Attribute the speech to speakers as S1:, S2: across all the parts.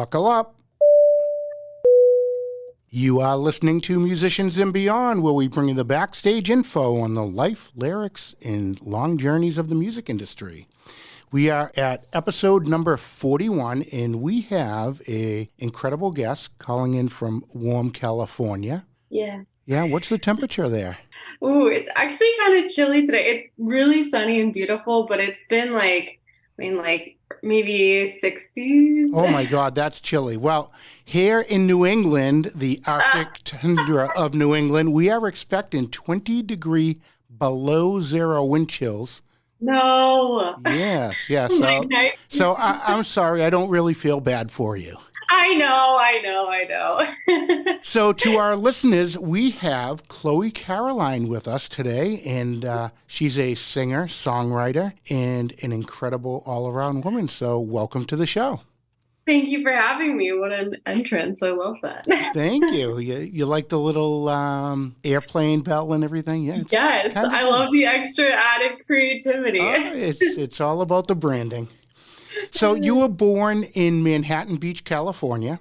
S1: Buckle up. You are listening to Musicians and Beyond, where we bring you the backstage info on the life, lyrics, and long journeys of the music industry. We are at episode number 41, and we have an incredible guest calling in from warm California.
S2: Yes.
S1: Yeah, what's the temperature there?
S2: Ooh, it's actually kind of chilly today. It's really sunny and beautiful, but it's been like maybe 60s.
S1: Oh my God, that's chilly. Well, here in New England, the Arctic tundra of New England, we are expecting 20-degree below zero wind chills.
S2: No.
S1: Yes.
S2: My
S1: So I'm sorry, I don't really feel bad for you.
S2: I know.
S1: So to our listeners, we have Chloe Caroline with us today, and she's a singer, songwriter, and an incredible all-around woman. So welcome to the show.
S2: Thank you for having me. What an entrance. I love that.
S1: Thank you. You like the little airplane bell and everything? Yeah.
S2: Yes, I love the extra added creativity.
S1: It's all about the branding. So you were born in Manhattan Beach, California.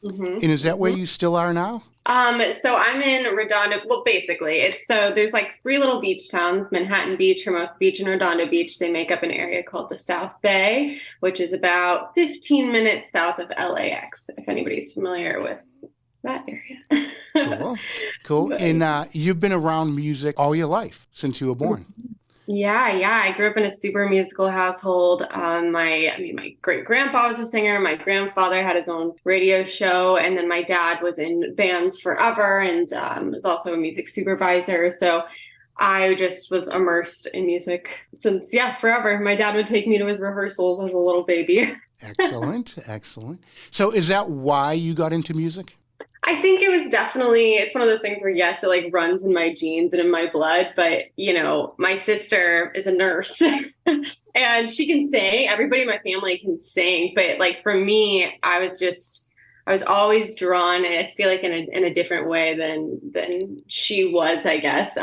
S1: Mm-hmm. And is that where you still are now?
S2: So I'm in Redondo. Well, basically, there's like 3 little beach towns: Manhattan Beach, Hermosa Beach, and Redondo Beach. They make up an area called the South Bay, which is about 15 minutes south of LAX, if anybody's familiar with that area.
S1: Cool. And you've been around music all your life since you were born.
S2: Yeah. I grew up in a super musical household. My great-grandpa was a singer. My grandfather had his own radio show. And then my dad was in bands forever and was also a music supervisor. So I just was immersed in music since, forever. My dad would take me to his rehearsals as a little baby.
S1: Excellent. So is that why you got into music?
S2: I think it's one of those things where, yes, it like runs in my genes and in my blood. But, my sister is a nurse and she can sing. Everybody in my family can sing. But like for me, I was always drawn, I feel like in a different way than she was, I guess.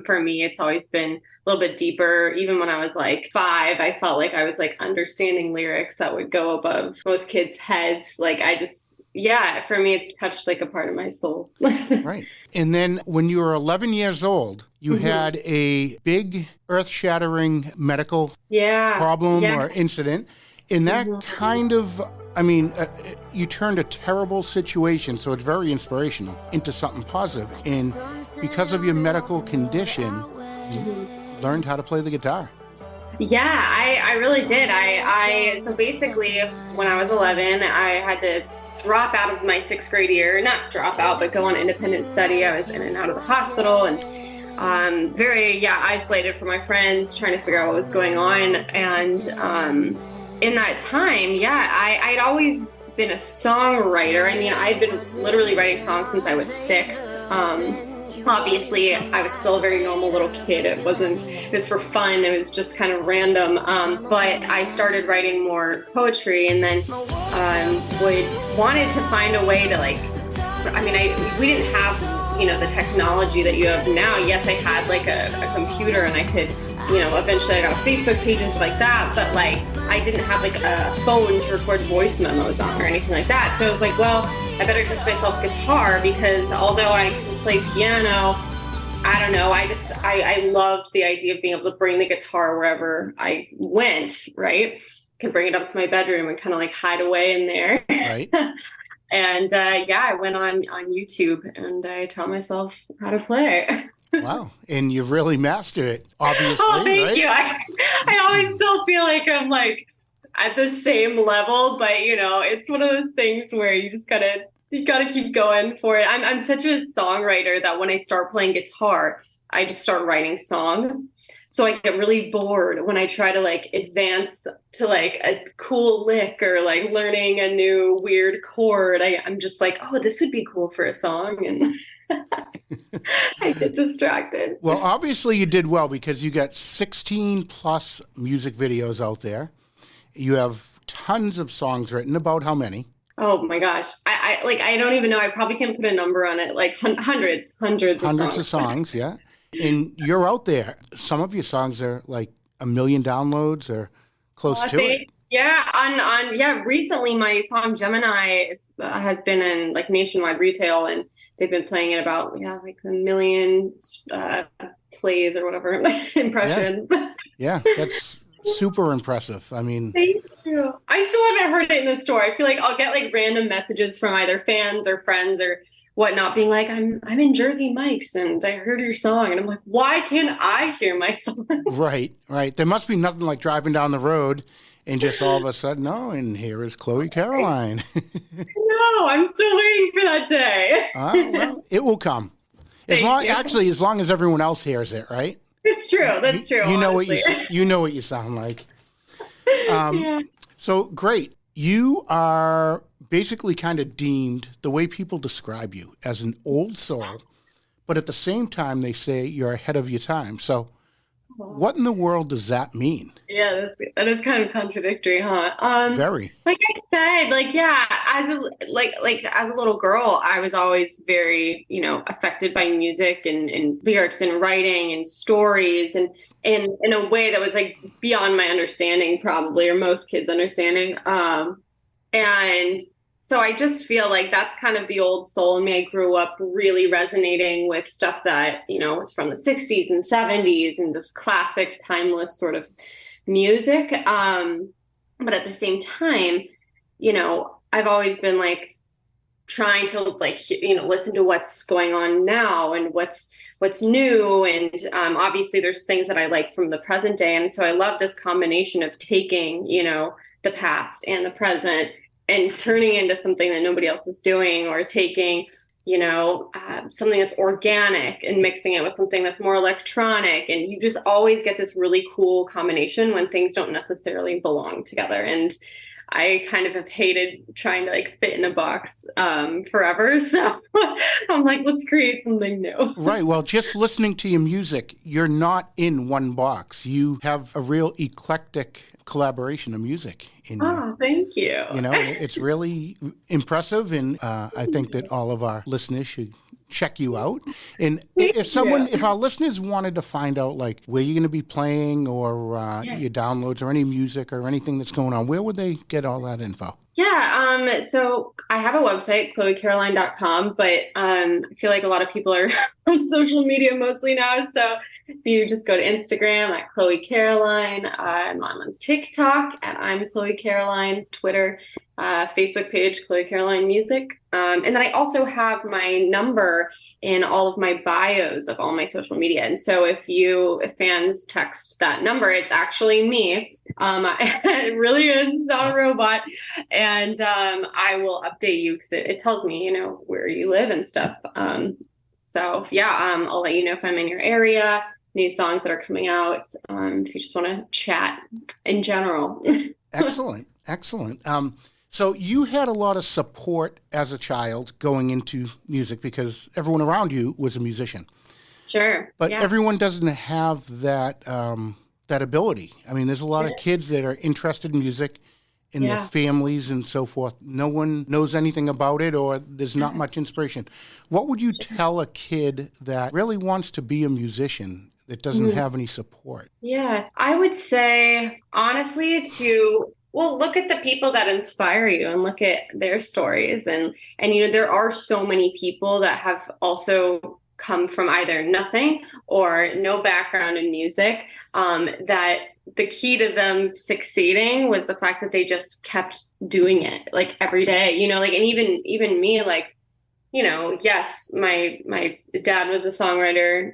S2: For me, it's always been a little bit deeper. Even when I was like 5, I felt like I was like understanding lyrics that would go above most kids' heads. For me, it's touched like a part of my soul.
S1: Right. And then when you were 11 years old, you had a big earth-shattering medical problem or incident. And that kind of, you turned a terrible situation, so it's very inspirational, into something positive. And because of your medical condition, you learned how to play the guitar.
S2: Yeah, I really did. So basically, when I was 11, I had to drop out of my 6th grade year, not drop out, but go on independent study. I was in and out of the hospital and very isolated from my friends, trying to figure out what was going on. And in that time, I'd always been a songwriter. I'd been literally writing songs since I was 6. Obviously, I was still a very normal little kid. It was for fun. It was just kind of random. But I started writing more poetry and then wanted to find a way to we didn't have, the technology that you have now. Yes, I had like a computer and I could, eventually I got a Facebook page and stuff like that. But I didn't have like a phone to record voice memos on or anything like that. So I was like, well, I better teach myself guitar because although I can play piano, I don't know. I loved the idea of being able to bring the guitar wherever I went, right? Can bring it up to my bedroom and kind of like hide away in there.
S1: Right.
S2: And I went on YouTube and I taught myself how to play.
S1: Wow. And you've really mastered it, obviously.
S2: Oh, thank you.
S1: Right?
S2: I always still feel like I'm like at the same level, but it's one of those things where you just gotta keep going for it. I'm such a songwriter that when I start playing guitar, I just start writing songs. So I get really bored when I try to like advance to like a cool lick or like learning a new weird chord. I'm just like, oh, this would be cool for a song. And I get distracted.
S1: Well, obviously you did well because you got 16 plus music videos out there. You have tons of songs written. About how many?
S2: Oh my gosh. I don't even know. I probably can't put a number on it. Like hundreds
S1: of songs. Yeah. And you're out there. Some of your songs are like 1 million downloads or close to it.
S2: Yeah, recently my song Gemini has been in like nationwide retail, and they've been playing it about like 1 million plays or whatever impressions.
S1: Yeah, that's super impressive. I mean,
S2: thank you. I still haven't heard it in the store. I feel like I'll get like random messages from either fans or friends or whatnot being like, I'm in Jersey Mike's and I heard your song, and I'm like, why can't I hear my song?
S1: Right. There must be nothing like driving down the road and just all of a sudden, oh, and here is Chloe Caroline.
S2: No, I'm still waiting for that day.
S1: Well, it will come. As long as everyone else hears it, right?
S2: It's true. That's true.
S1: You know what you sound like.
S2: Yeah.
S1: So great. You are basically kind of deemed, the way people describe you, as an old soul, but at the same time they say you're ahead of your time. So what in the world does that mean?
S2: Yeah, that is kind of contradictory, huh?
S1: Very.
S2: Like I said, as a little girl, I was always very, affected by music and lyrics and writing and stories, and in a way that was like beyond my understanding, probably, or most kids' understanding. And so I just feel like that's kind of the old soul in me. I grew up really resonating with stuff that, was from the 60s and 70s and this classic, timeless sort of music. But at the same time, I've always been like trying to listen to what's going on now and what's new. And obviously there's things that I like from the present day. And so I love this combination of taking, the past and the present and turning into something that nobody else is doing, or taking, something that's organic and mixing it with something that's more electronic. And you just always get this really cool combination when things don't necessarily belong together. And I kind of have hated trying to like fit in a box forever. So I'm like, let's create something new.
S1: Right. Well, just listening to your music, you're not in one box. You have a real eclectic collaboration of music in
S2: thank you.
S1: It's really impressive, and I think that all of our listeners should check you out. And if our listeners wanted to find out like where you're going to be playing, or your downloads, or any music or anything that's going on, where would they get all that info?
S2: Yeah, so I have a website, chloecaroline.com, but I feel like a lot of people are on social media mostly now. So if you just go to Instagram at Chloe Caroline, I'm on TikTok at I'm Chloe Caroline, Twitter, Facebook page, Chloe Caroline Music. And then I also have my number in all of my bios of all my social media. And so if fans text that number, it's actually me. It really is not a robot. And I will update you because it tells me, where you live and stuff. So I'll let you know if I'm in your area, new songs that are coming out, if you just want to chat in general.
S1: Excellent. So you had a lot of support as a child going into music because everyone around you was a musician.
S2: Sure.
S1: But everyone doesn't have that that ability. I mean, there's a lot of kids that are interested in music in their families and so forth. No one knows anything about it, or there's not much inspiration. What would you tell a kid that really wants to be a musician that doesn't have any support? Yeah,
S2: I would say, honestly, look at the people that inspire you and look at their stories. And there are so many people that have also come from either nothing or no background in music, that the key to them succeeding was the fact that they just kept doing it like every day, and even me, like, yes, my dad was a songwriter.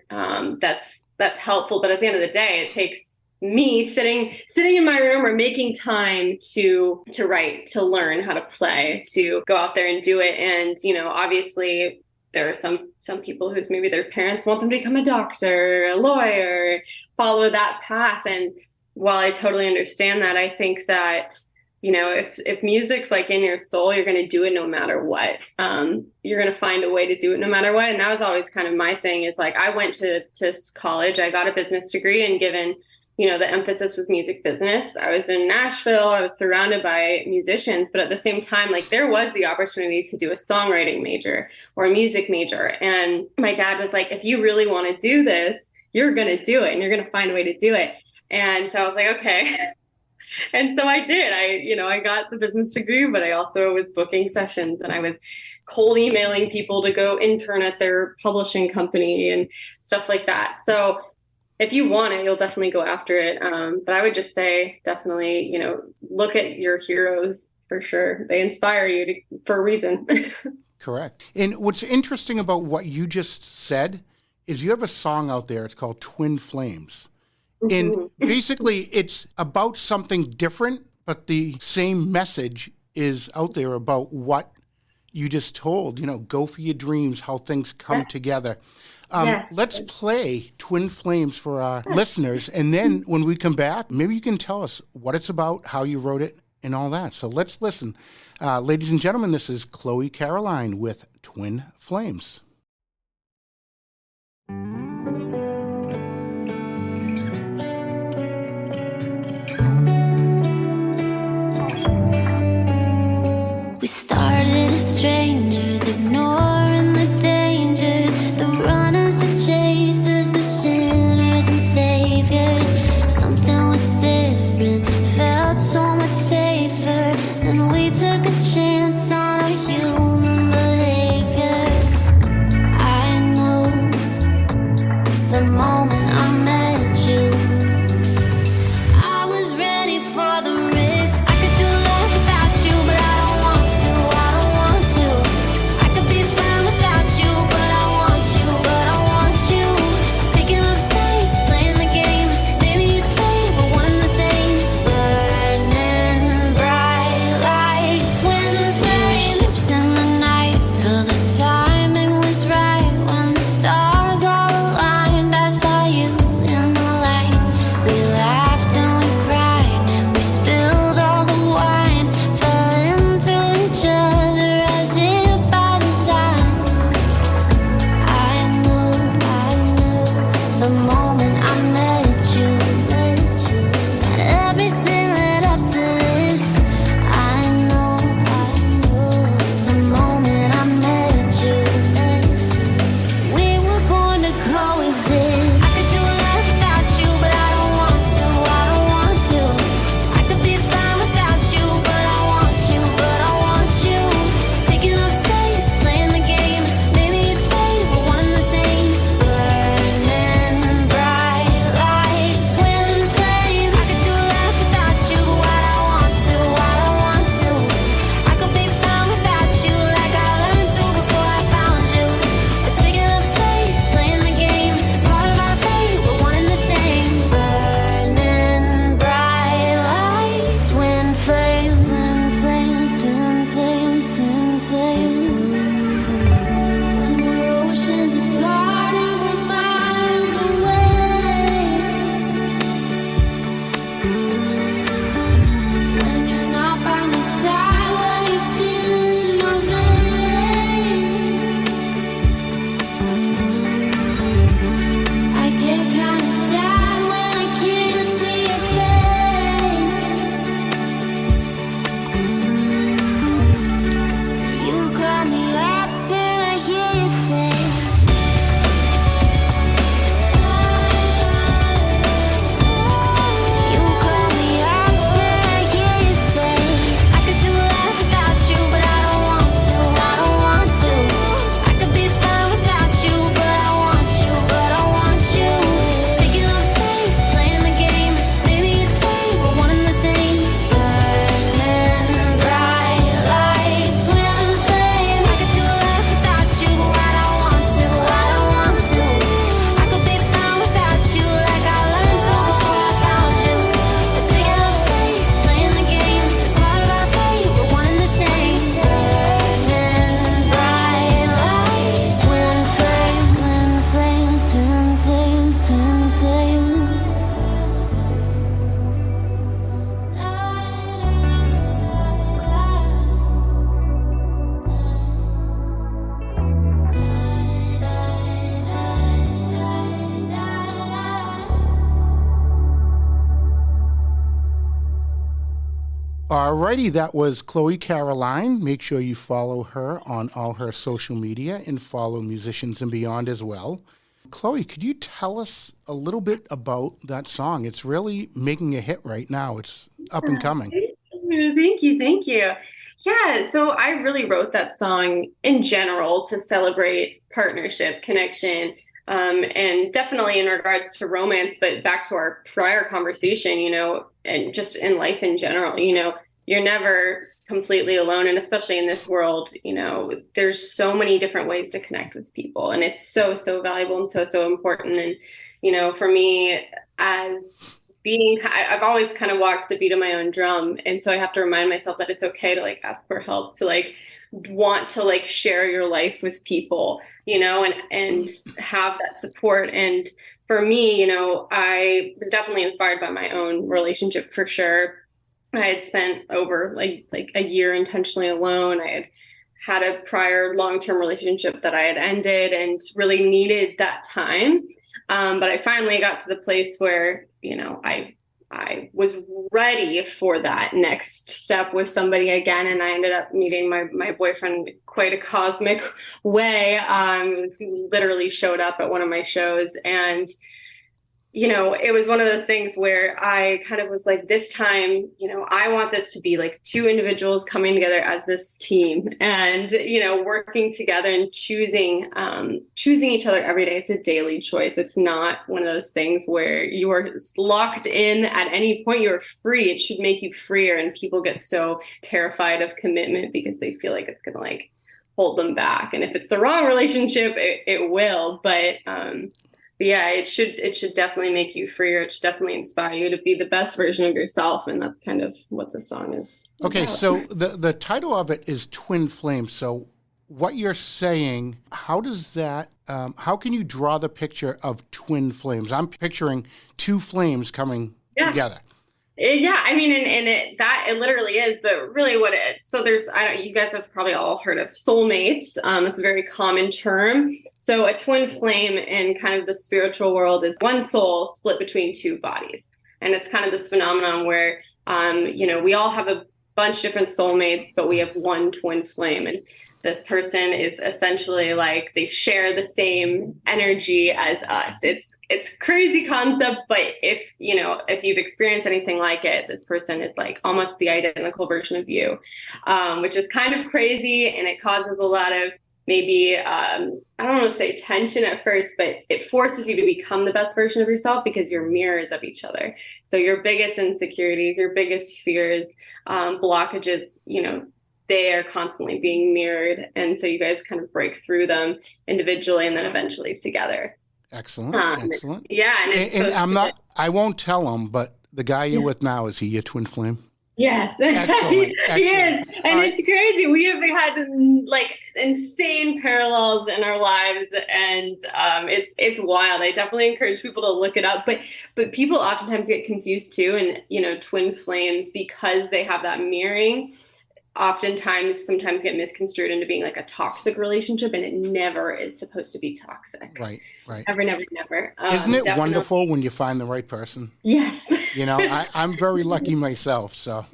S2: That's helpful. But at the end of the day, it takes me sitting in my room or making time to write, to learn how to play, to go out there and do it. And, obviously there are some people whose maybe their parents want them to become a doctor, a lawyer, follow that path. And while I totally understand that, I think that, if music's like in your soul, you're going to do it no matter what. You're going to find a way to do it no matter what. And that was always kind of my thing, is like, I went to college, I got a business degree, and given the emphasis was music business. I was in Nashville. I was surrounded by musicians, but at the same time, like, there was the opportunity to do a songwriting major or a music major. And my dad was like, if you really want to do this, you're going to do it, and you're going to find a way to do it. And so I was like, okay, And so I did. I got the business degree, but I also was booking sessions and I was cold emailing people to go intern at their publishing company and stuff like that. So if you want it, you'll definitely go after it. But I would just say definitely, look at your heroes for sure. They inspire you for a reason.
S1: Correct. And what's interesting about what you just said is you have a song out there. It's called Twin Flames. And basically it's about something different, but the same message is out there about what you just told, go for your dreams, how things come together. Let's play Twin Flames for our listeners. And then when we come back, maybe you can tell us what it's about, how you wrote it, and all that. So let's listen. Ladies and gentlemen, this is Chloe Caroline with Twin Flames.
S3: We started as strangers, ignoring the dangers, the runners, the chasers, the sinners and saviors. Something was different, felt so much safer, and we took a chance on our human behavior. I knew the moment I met you, I was ready for the risk. I could do life without you, but I don't want to. I don't want to. I could be fine without you, but I want you, but I want you. Taking up space, playing the game. Maybe it's fate, but one and the same. Burning bright like twin flames. Ships in the night till the timing was right. When the stars all aligned, I saw you in the light. We laughed and we cried. We spilled all the wine. Fell into each other as if by design. I knew the moment I met you, that everything led up to this. I know the moment I met you, we were born to coexist. I could do life without you, but I don't want to. I don't want to. I could be fine without you, but I want you, but I want you. Taking up space, playing the game. Maybe it's fate, but one and the same. Burning bright like twin flames. I could do life without you, but I want to. I don't want to. I could be fine without you, like I learned to before I found you. But taking up space, playing the game, is part of our fate, we're one and the same. Burning bright like twin flames, twin flames, twin flames, twin flames. When we're oceans apart and we're miles away. When you're not by my side, when you're still in my veins. I get kinda sad when I can't see your face. You call me up and I hear you say, you call me up and I hear you say, I could do life without you, but I don't want to. I don't want to. I could be fine without you, but I want you, but I want you. Taking up space, playing the game. Maybe it's fate, but one and the same. Burning bright like twin flames. I could do life without you, but I don't want to. I don't want to. I could be fine without you, like I learned to before I found you. But taking up space, playing the game, is part of our fate, we're one and the same. Burning bright like twin flames, twin flames, twin flames, twin flames.
S1: Alrighty, that was Chloe Caroline. Make sure you follow her on all her social media and follow Musicians and Beyond as well. Chloe, could you tell us a little bit about that song? It's really making a hit right now. It's up and coming.
S2: Thank you. Thank you. Yeah, so I really wrote that song in general to celebrate partnership, connection, and definitely in regards to romance, but back to our prior conversation, and just in life in general, you're never completely alone. And especially in this world, there's so many different ways to connect with people. And it's so, so valuable and so, so important. And, for me, I've always kind of walked the beat of my own drum. And so I have to remind myself that it's okay to ask for help, to want to share your life with people, and have that support. And for me, I was definitely inspired by my own relationship for sure. I had spent over like a year intentionally alone. I had a prior long-term relationship that I had ended and really needed that time. But I finally got to the place where, I was ready for that next step with somebody again. And I ended up meeting my boyfriend quite a cosmic way, who literally showed up at one of my shows. And it was one of those things where I kind of was like, this time, I want this to be two individuals coming together as this team and, working together and choosing each other every day. It's a daily choice. It's not one of those things where you are locked in at any point. You're free. It should make you freer. And people get so terrified of commitment because they feel like it's going to hold them back. And if it's the wrong relationship, it will. But yeah, it should definitely make you freer. It should definitely inspire you to be the best version of yourself. And that's kind of what the song is
S1: Okay,
S2: about.
S1: So the title of it is Twin Flames. So what you're saying, how does that, how can you draw the picture of twin flames? I'm picturing two flames coming together.
S2: Yeah, I mean, and it literally is, but really you guys have probably all heard of soulmates. It's a very common term. So a twin flame in kind of the spiritual world is one soul split between two bodies. And it's kind of this phenomenon where, we all have a bunch of different soulmates, but we have one twin flame. And this person is essentially they share the same energy as us. It's a crazy concept, but if you've experienced anything like it, this person is almost the identical version of you, which is kind of crazy. And it causes a lot of maybe, I don't want to say tension at first, but it forces you to become the best version of yourself because you're mirrors of each other. So your biggest insecurities, your biggest fears, blockages, they are constantly being mirrored. And so you guys kind of break through them individually and then eventually together.
S1: Excellent. Excellent.
S2: Yeah.
S1: And I won't tell him, but the guy you're with now, is he your twin flame?
S2: Yes.
S1: Excellent.
S2: He is. And it's crazy. We have had insane parallels in our lives, and it's wild. I definitely encourage people to look it up. But people oftentimes get confused too. And, twin flames, because they have that mirroring, sometimes get misconstrued into being a toxic relationship, and it never is supposed to be toxic.
S1: Right.
S2: Never.
S1: Isn't it wonderful when you find the right person?
S2: Yes.
S1: I'm very lucky myself. So,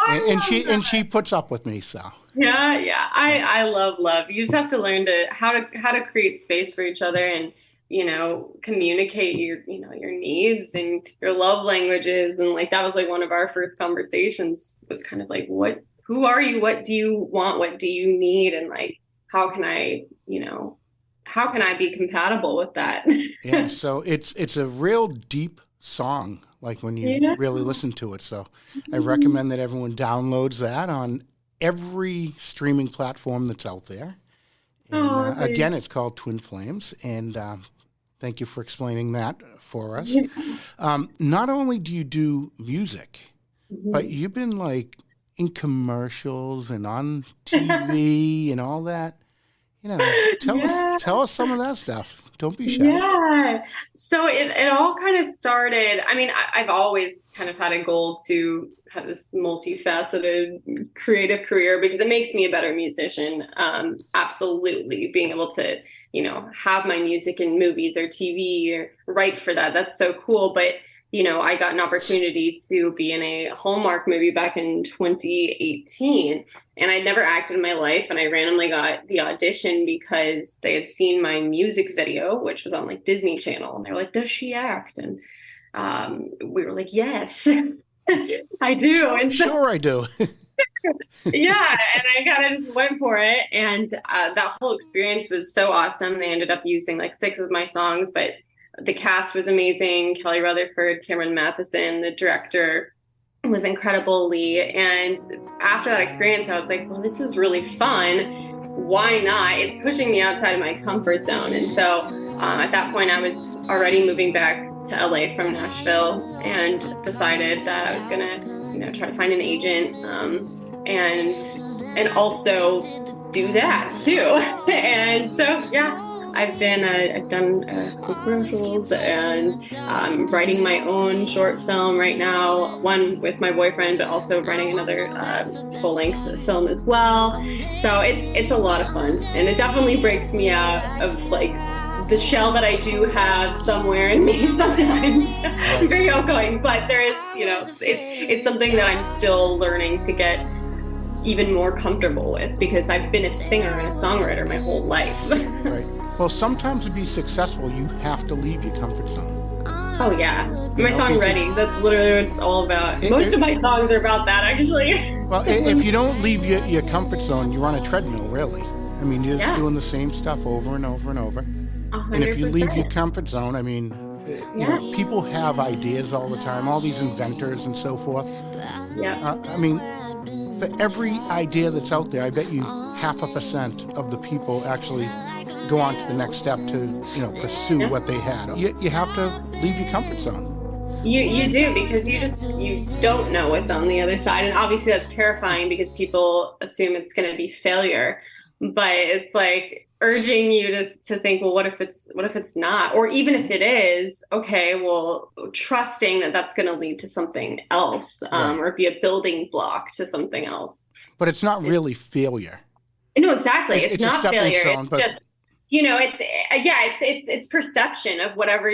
S1: and she puts up with me. So.
S2: Yeah. I love love. You just have to learn how to create space for each other and, communicate your needs and your love languages. And that was one of our first conversations was kind of who are you? What do you want? What do you need? And how can I be compatible with that?
S1: Yeah. So it's a real deep song, when you really listen to it. So I recommend that everyone downloads that on every streaming platform that's out there. And again, it's called Twin Flames. And thank you for explaining that for us. Not only do you do music, but you've been in commercials and on TV and all that. Tell us some of that stuff. Don't be shy.
S2: Yeah. So it all kind of started. I mean, I've always kind of had a goal to have this multifaceted creative career because it makes me a better musician. Absolutely. Being able to, have my music in movies or TV or write for that. That's so cool. But, I got an opportunity to be in a Hallmark movie back in 2018, and I'd never acted in my life. And I randomly got the audition because they had seen my music video, which was on like Disney Channel. And they were like, does she act? And we were like, yes, I do. And so,
S1: sure I do.
S2: yeah. And I kind of just went for it. And that whole experience was so awesome. They ended up using like 6 of my songs, but the cast was amazing. Kelly Rutherford, Cameron Matheson, the director was incredible, Lee. And after that experience, I was like, well, this was really fun. Why not? It's pushing me outside of my comfort zone. And so at that point, I was already moving back to LA from Nashville and decided that I was going to, try to find an agent and also do that too. And so, yeah. I've done some commercials, and I'm writing my own short film right now, one with my boyfriend, but also writing another full-length film as well. So it's a lot of fun, and it definitely breaks me out of like the shell that I do have somewhere in me sometimes. I'm very outgoing, but there is, it's something that I'm still learning to get even more comfortable with, because I've been a singer and a songwriter my whole life.
S1: Right. Well, sometimes to be successful, you have to leave your comfort zone.
S2: Oh, yeah. My song Ready, that's literally what it's all about. Most of my songs are about that, actually.
S1: Well, if you don't leave your comfort zone, you're on a treadmill, really. I mean, you're just doing the same stuff over and over and over.
S2: 100%.
S1: And if you leave your comfort zone, I mean, people have ideas all the time, all these inventors and so forth.
S2: Yeah.
S1: I mean, for every idea that's out there, I bet you 0.5% of the people actually go on to the next step to, pursue what they had. You have to leave your comfort zone.
S2: You do, because you don't know what's on the other side. And obviously that's terrifying because people assume it's going to be failure. But it's like urging you to think, well, what if it's not? Or even if it is, okay, well, trusting that that's going to lead to something else, or be a building block to something else.
S1: But it's not really failure.
S2: No, exactly. It's not failure.
S1: Stone,
S2: it's just, it's perception of whatever,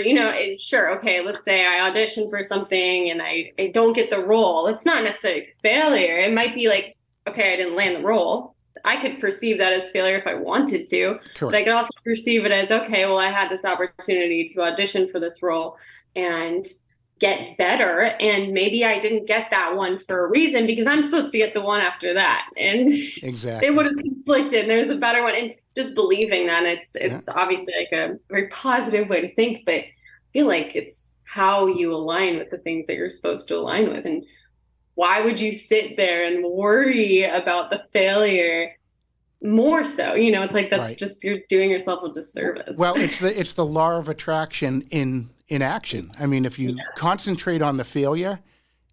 S2: sure. Okay. Let's say I audition for something and I don't get the role. It's not necessarily failure. It might be like, okay, I didn't land the role. I could perceive that as failure if I wanted to. Correct. But I could also perceive it as, okay, well, I had this opportunity to audition for this role and get better. And maybe I didn't get that one for a reason, because I'm supposed to get the one after that. And
S1: exactly.
S2: It would have conflicted and there's a better one. And just believing that it's obviously like a very positive way to think, but I feel like it's how you align with the things that you're supposed to align with. And why would you sit there and worry about the failure more so? It's like that's just, you're doing yourself a disservice.
S1: Well, it's the law of attraction in action. I mean, if you concentrate on the failure,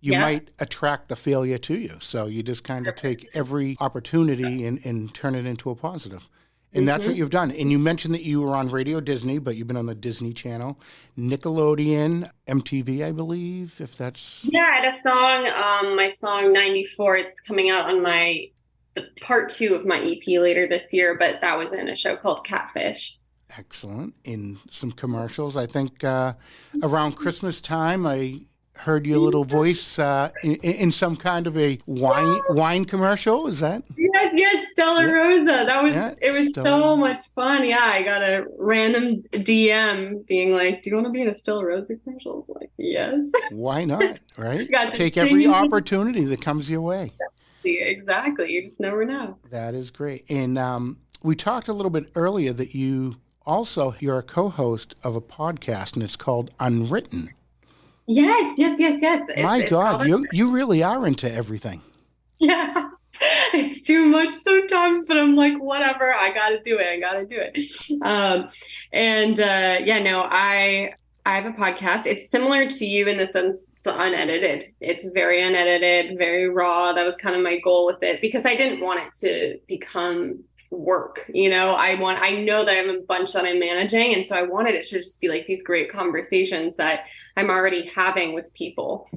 S1: you might attract the failure to you. So you just kind of take every opportunity and turn it into a positive. And that's what you've done. And you mentioned that you were on Radio Disney, but you've been on the Disney Channel, Nickelodeon, MTV, I believe, if that's...
S2: Yeah, I had a song, my song 94. It's coming out on the part 2 of my EP later this year, but that was in a show called Catfish.
S1: Excellent. In some commercials. I think around Christmas time, I heard your little voice in some kind of a wine commercial. Is that?
S2: Yes, Stella Rosa. It was so much fun. Yeah, I got a random DM being like, "Do you want to be in a Stella Rosa commercial?" I was like, yes.
S1: Why not? Right? Take every opportunity that comes your way.
S2: Exactly. You just never know.
S1: That is great. And we talked a little bit earlier that you're a co-host of a podcast, and it's called Unwritten.
S2: Yes.
S1: My God, you really are into everything.
S2: Yeah, it's too much sometimes, but I'm like, whatever, I got to do it. I have a podcast. It's similar to you in the sense it's unedited. It's very unedited, very raw. That was kind of my goal with it, because I didn't want it to become work. I know that I have a bunch that I'm managing, and so I wanted it to just be like these great conversations that I'm already having with people.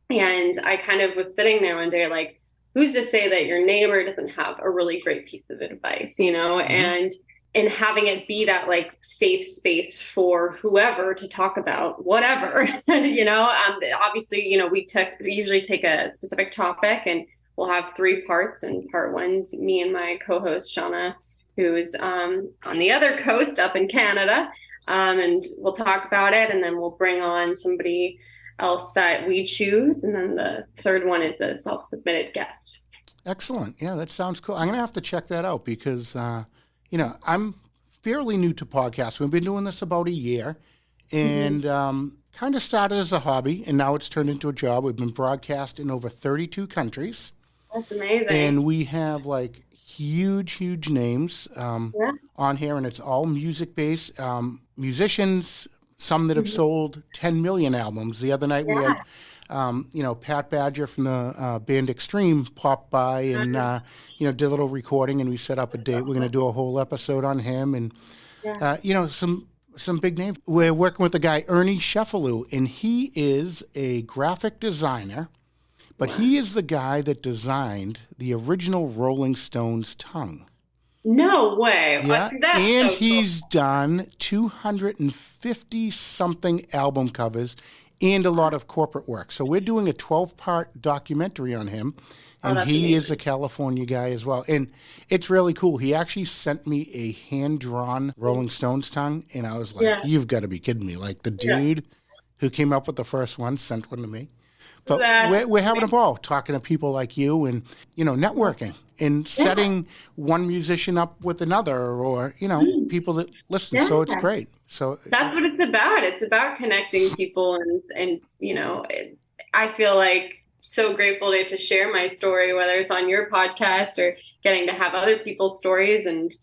S2: And I kind of was sitting there one day like, who's to say that your neighbor doesn't have a really great piece of advice, And and having it be that like safe space for whoever to talk about whatever, obviously, we usually take a specific topic, and we'll have 3 parts, and part 1's me and my co-host Shauna, who's on the other coast up in Canada, and we'll talk about it, and then we'll bring on somebody else that we choose, and then the third one is a self-submitted guest.
S1: Excellent. Yeah, that sounds cool. I'm gonna have to check that out because I'm fairly new to podcasts. We've been doing this about a year, and kind of started as a hobby, and now it's turned into a job. We've been broadcast in over 32 countries.
S2: That's amazing.
S1: And we have like huge names on here, and it's all music-based. Musicians, some that have sold 10 million albums. The other night we had, Pat Badger from the band Extreme popped by and, did a little recording, and we set up a date. We're going to do a whole episode on him, and, some big names. We're working with the guy, Ernie Sheffalou, and he is a graphic designer, but he is the guy that designed the original Rolling Stones tongue.
S2: No way.
S1: Yeah, and he's done 250-something album covers and a lot of corporate work. So we're doing a 12-part documentary on him, and he is a California guy as well. And it's really cool. He actually sent me a hand-drawn Rolling Stones tongue, and I was like, you've got to be kidding me. Like, the dude who came up with the first one sent one to me. But we're having a ball talking to people like you and, networking and setting one musician up with another, or, people that listen. So it's great. So
S2: that's what it's about. It's about connecting people, and I feel like so grateful to share my story, whether it's on your podcast or getting to have other people's stories and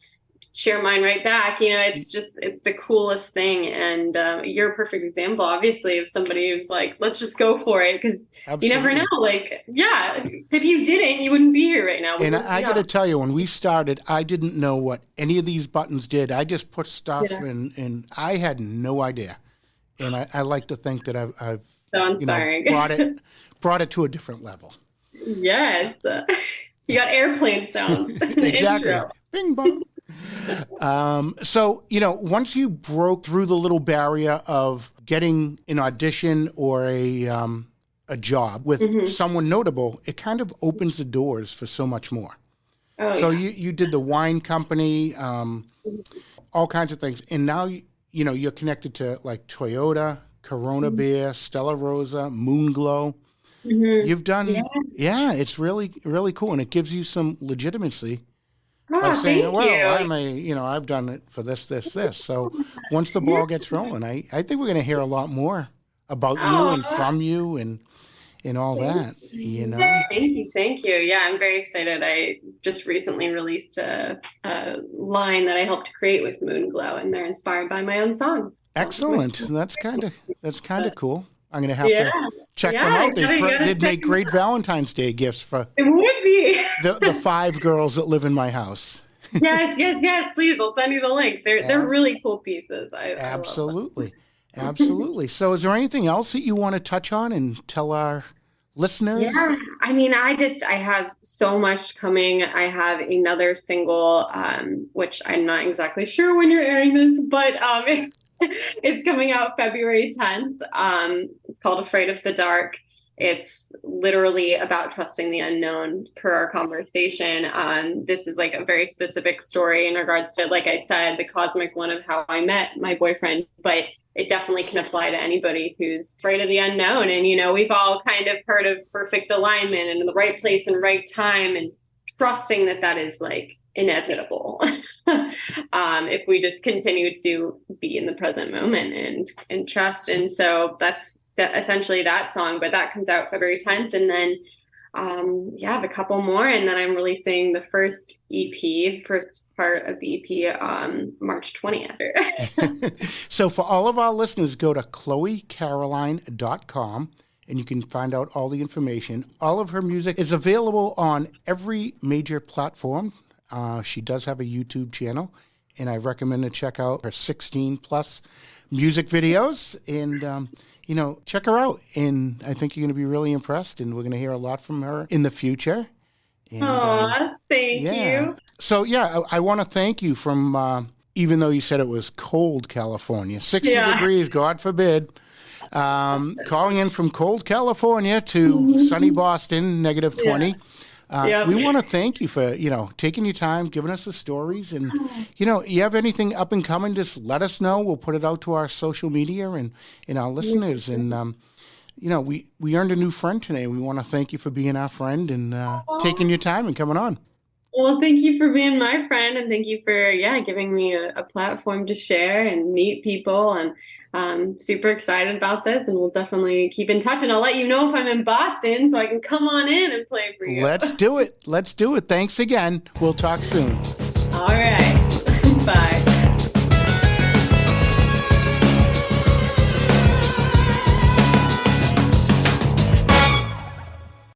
S2: share mine right back. It's the coolest thing. And you're a perfect example, obviously, of somebody who's like, let's just go for it, because you never know. Like, if you didn't, you wouldn't be here right now.
S1: And I got to tell you, when we started, I didn't know what any of these buttons did. I just put stuff in, and I had no idea. And I like to think that I've
S2: so inspiring.
S1: Brought it to a different level.
S2: Yes. You got airplane sounds.
S1: Exactly. Bing bong. So, once you broke through the little barrier of getting an audition or a job with someone notable, it kind of opens the doors for so much more. So you did the wine company, all kinds of things. And now, you're connected to like Toyota, Corona Beer, Stella Rosa, Moonglow. You've done, it's really, really cool. And it gives you some legitimacy. By saying, I've done it for this. So once the ball gets rolling, I think we're going to hear a lot more about you and from you and all that,
S2: Thank you. Yeah, I'm very excited. I just recently released a line that I helped create with Moonglow, and they're inspired by my own songs.
S1: Excellent. That's kind of cool. I'm going to have to check them out. They'd make great Valentine's Day gifts for
S2: it would be
S1: the 5 girls that live in my house.
S2: Yes, please. I'll send you the link. They're really cool pieces.
S1: Absolutely. Absolutely. So is there anything else that you want to touch on and tell our listeners?
S2: Yeah, I have so much coming. I have another single, which I'm not exactly sure when you're airing this, but it's coming out February 10th. It's called Afraid of the Dark. It's literally about trusting the unknown per our conversation. This is like a very specific story in regards to, like I said, the cosmic one of how I met my boyfriend, but it definitely can apply to anybody who's afraid of the unknown. And, we've all kind of heard of perfect alignment and the right place and right time, and trusting that is like inevitable if we just continue to be in the present moment and trust. And so that's essentially that song, but that comes out February 10th. And then I have a couple more, and then I'm releasing the first part of the EP March 20th.
S1: So for all of our listeners, go to chloecaroline.com and you can find out all the information. All of her music is available on every major platform. She does have a YouTube channel, and I recommend to check out her 16+ music videos, and check her out. And I think you're going to be really impressed, and we're going to hear a lot from her in the future.
S2: And, thank you.
S1: So, I want to thank you from even though you said it was cold California, 60 degrees, God forbid. Calling in from cold California to sunny Boston, negative 20. We want to thank you for, taking your time, giving us the stories. And, you have anything up and coming, just let us know. We'll put it out to our social media and our listeners. And, we earned a new friend today. We want to thank you for being our friend and taking your time and coming on.
S2: Well, thank you for being my friend, and thank you for, giving me a platform to share and meet people. And I'm super excited about this, and we'll definitely keep in touch. And I'll let you know if I'm in Boston so I can come on in and play for you.
S1: Let's do it. Thanks again. We'll talk soon.
S2: All right.